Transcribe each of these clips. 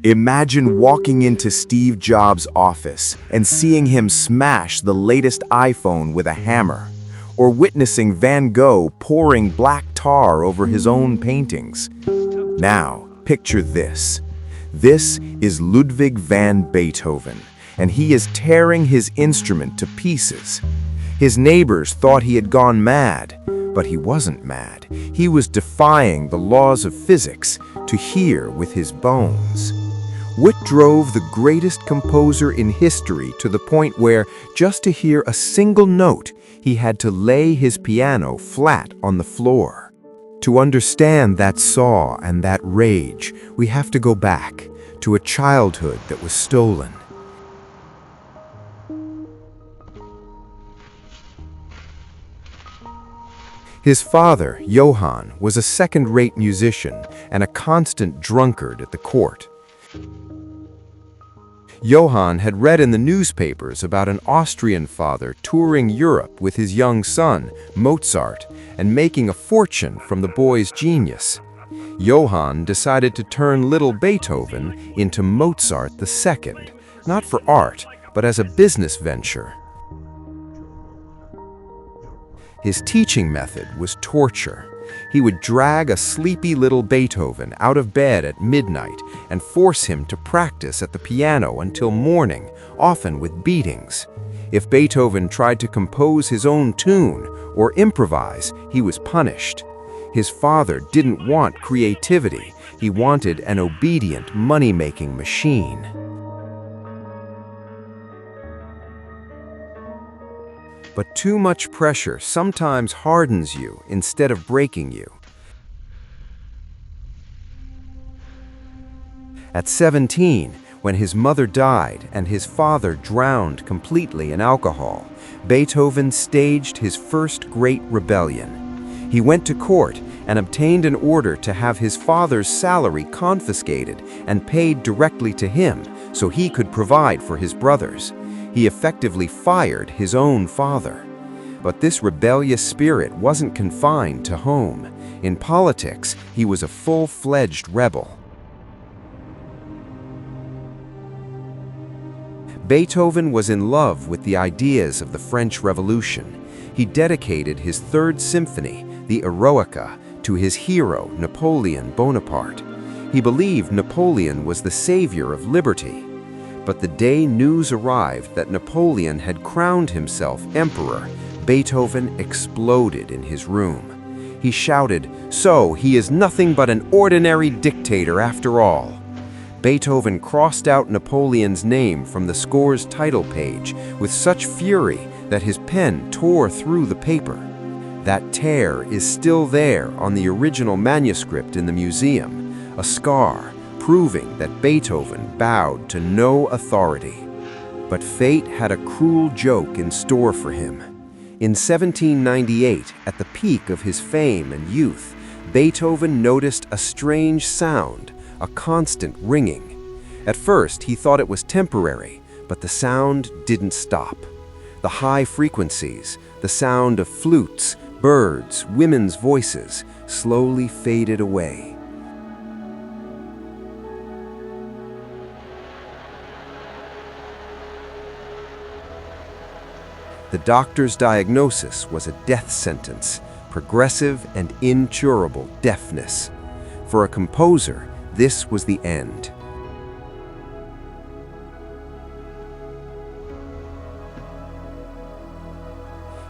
Imagine walking into Steve Jobs' office and seeing him smash the latest iPhone with a hammer, or witnessing Van Gogh pouring black tar over his own paintings. Now, picture this. This is Ludwig van Beethoven, and he is tearing his instrument to pieces. His neighbors thought he had gone mad, but he wasn't mad. He was defying the laws of physics to hear with his bones. What drove the greatest composer in history to the point where, just to hear a single note, he had to lay his piano flat on the floor? To understand that saw and that rage, we have to go back to a childhood that was stolen. His father, Johann, was a second-rate musician and a constant drunkard at the court. Johann had read in the newspapers about an Austrian father touring Europe with his young son, Mozart, and making a fortune from the boy's genius. Johann decided to turn little Beethoven into Mozart II, not for art, but as a business venture. His teaching method was torture. He would drag a sleepy little Beethoven out of bed at midnight and force him to practice at the piano until morning, often with beatings. If Beethoven tried to compose his own tune or improvise, he was punished. His father didn't want creativity. He wanted an obedient, money-making machine. But too much pressure sometimes hardens you instead of breaking you. At 17, when his mother died and his father drowned completely in alcohol, Beethoven staged his first great rebellion. He went to court and obtained an order to have his father's salary confiscated and paid directly to him so he could provide for his brothers. He effectively fired his own father. But this rebellious spirit wasn't confined to home. In politics, he was a full-fledged rebel. Beethoven was in love with the ideas of the French Revolution. He dedicated his Third Symphony, the Eroica, to his hero, Napoleon Bonaparte. He believed Napoleon was the savior of liberty. But the day news arrived that Napoleon had crowned himself emperor, Beethoven exploded in his room. He shouted, "So he is nothing but an ordinary dictator after all." Beethoven crossed out Napoleon's name from the score's title page with such fury that his pen tore through the paper. That tear is still there on the original manuscript in the museum, a scar proving that Beethoven bowed to no authority. But fate had a cruel joke in store for him. In 1798, at the peak of his fame and youth, Beethoven noticed a strange sound, a constant ringing. At first, he thought it was temporary, but the sound didn't stop. The high frequencies, the sound of flutes, birds, women's voices, slowly faded away. The doctor's diagnosis was a death sentence, progressive and incurable deafness. For a composer, this was the end.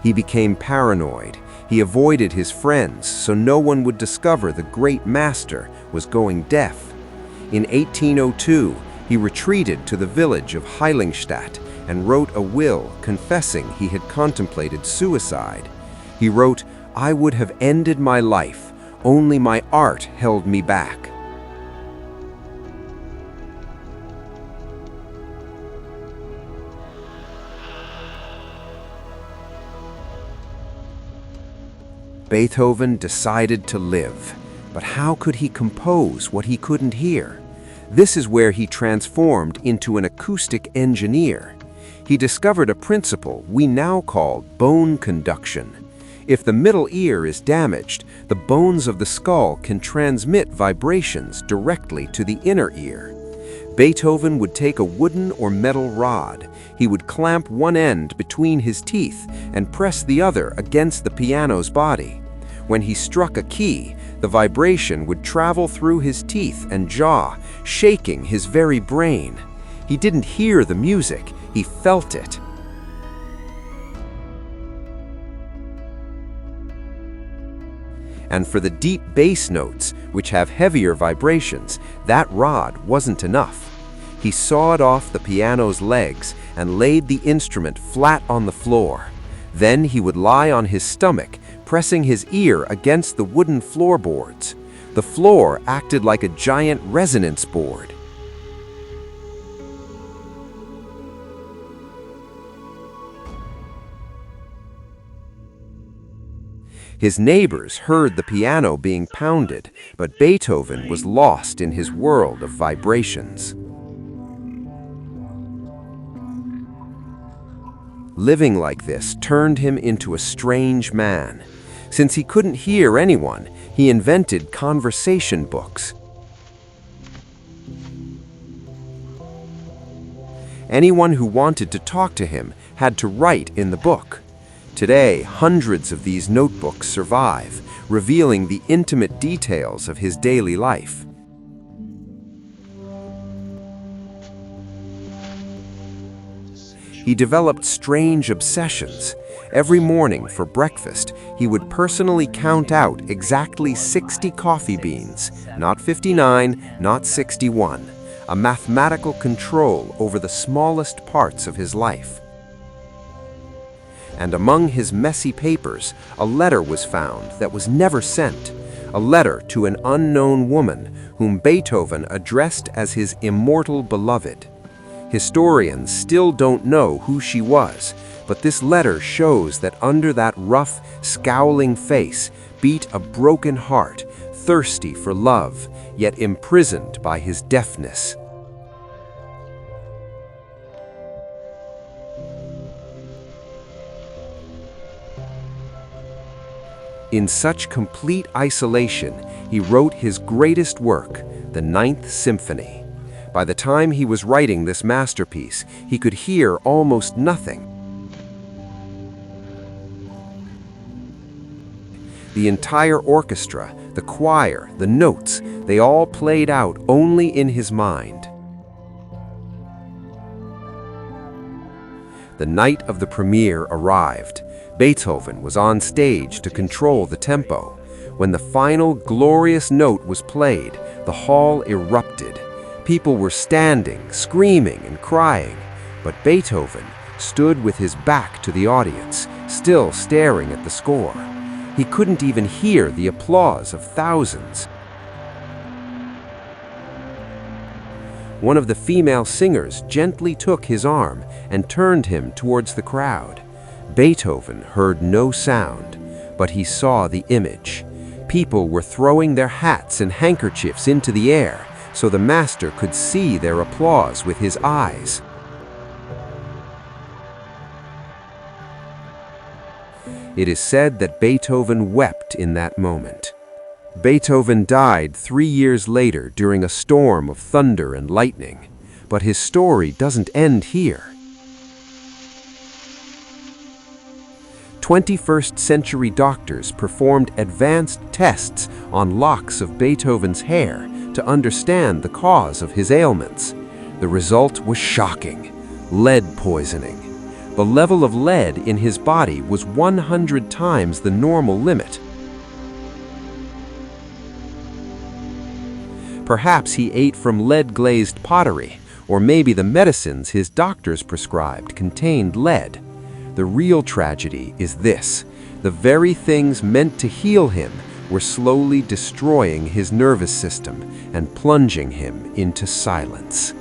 He became paranoid. He avoided his friends so no one would discover the great master was going deaf. In 1802, he retreated to the village of Heiligenstadt and wrote a will confessing he had contemplated suicide. He wrote, "I would have ended my life, only my art held me back." Beethoven decided to live, but how could he compose what he couldn't hear? This is where he transformed into an acoustic engineer. He discovered a principle we now call bone conduction. If the middle ear is damaged, the bones of the skull can transmit vibrations directly to the inner ear. Beethoven would take a wooden or metal rod. He would clamp one end between his teeth and press the other against the piano's body. When he struck a key, the vibration would travel through his teeth and jaw, shaking his very brain. He didn't hear the music, he felt it. And for the deep bass notes, which have heavier vibrations, that rod wasn't enough. He sawed off the piano's legs and laid the instrument flat on the floor. Then he would lie on his stomach, pressing his ear against the wooden floorboards. The floor acted like a giant resonance board. His neighbors heard the piano being pounded, but Beethoven was lost in his world of vibrations. Living like this turned him into a strange man. Since he couldn't hear anyone, he invented conversation books. Anyone who wanted to talk to him had to write in the book. Today, hundreds of these notebooks survive, revealing the intimate details of his daily life. He developed strange obsessions. Every morning for breakfast, he would personally count out exactly 60 coffee beans, not 59, not 61, a mathematical control over the smallest parts of his life. And among his messy papers, a letter was found that was never sent, a letter to an unknown woman whom Beethoven addressed as his immortal beloved. Historians still don't know who she was, but this letter shows that under that rough, scowling face beat a broken heart, thirsty for love, yet imprisoned by his deafness. In such complete isolation, he wrote his greatest work, the Ninth Symphony. By the time he was writing this masterpiece, he could hear almost nothing. The entire orchestra, the choir, the notes, they all played out only in his mind. The night of the premiere arrived. Beethoven was on stage to control the tempo. When the final glorious note was played, the hall erupted. People were standing, screaming, and crying, but Beethoven stood with his back to the audience, still staring at the score. He couldn't even hear the applause of thousands. One of the female singers gently took his arm and turned him towards the crowd. Beethoven heard no sound, but he saw the image. People were throwing their hats and handkerchiefs into the air so the master could see their applause with his eyes. It is said that Beethoven wept in that moment. Beethoven died 3 years later during a storm of thunder and lightning, but his story doesn't end here. 21st century doctors performed advanced tests on locks of Beethoven's hair to understand the cause of his ailments. The result was shocking: lead poisoning. The level of lead in his body was 100 times the normal limit. Perhaps he ate from lead-glazed pottery, or maybe the medicines his doctors prescribed contained lead. The real tragedy is this: the very things meant to heal him were slowly destroying his nervous system and plunging him into silence.